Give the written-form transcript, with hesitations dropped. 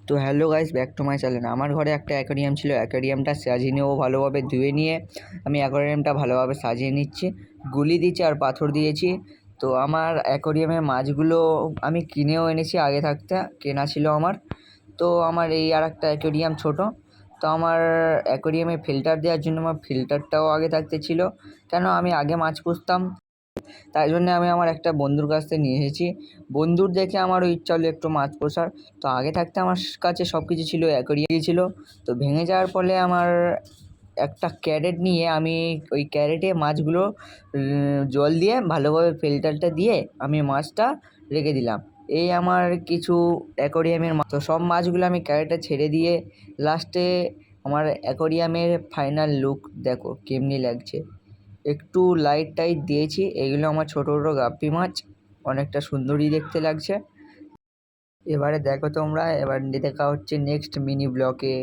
তো hello guys, back to my channel. আমার ঘরে একটা অ্যাকোয়ারিয়াম ছিল। অ্যাকোয়ারিয়ামটা সাজিয়ে নিয়েও ভালোভাবে ধুয়ে নিয়ে আমি অ্যাকোয়ারিয়ামটা ভালোভাবে সাজিয়ে নিচ্ছি। গুলি দিয়েছি আর পাথর দিয়েছি। তো আমার অ্যাকোয়ারিয়ামের মাছগুলো আমি কিনেও এনেছি, আগে থাকতে কেনা ছিল আমার। তো আমার এই আর একটা অ্যাকোয়ারিয়াম ছোটো। তো আমার অ্যাকোয়ারিয়ামে ফিল্টার দেওয়ার জন্য আমার ফিল্টারটাও আগে থাকতে ছিল, কেন আমি আগে মাছ পুষতাম। তাই জন্যে আমি আমার একটা বন্ধুর কাছ থেকে নিয়ে এসেছি। বন্ধুর দেখে আমারও ইচ্ছা হলো একটু মাছ পোষার। তো আগে থাকতে আমার কাছে সব কিছু ছিল, অ্যাকোয়ারিয়াম ছিল। তো ভেঙে যাওয়ার ফলে আমার একটা ক্যারেট নিয়ে আমি ওই ক্যারেটে মাছগুলো জল দিয়ে ভালোভাবে ফিল্টারটা দিয়ে আমি মাছটা রেখে দিলাম। এই আমার কিছু অ্যাকোয়ারিয়ামের মাছ। তো সব মাছগুলো আমি ক্যারেটে ছেড়ে দিয়ে লাস্টে আমার অ্যাকোয়ারিয়ামের ফাইনাল লুক দেখো কেমনি লাগছে। একটু লাইট টাইট দিয়েছি। এগুলো আমার ছোটো ছোটো গাপ্পি মাছ, অনেকটা সুন্দরই দেখতে লাগছে। এবারে দেখো তোমরা, এবার দেখা হচ্ছে নেক্সট মিনি ব্লকে।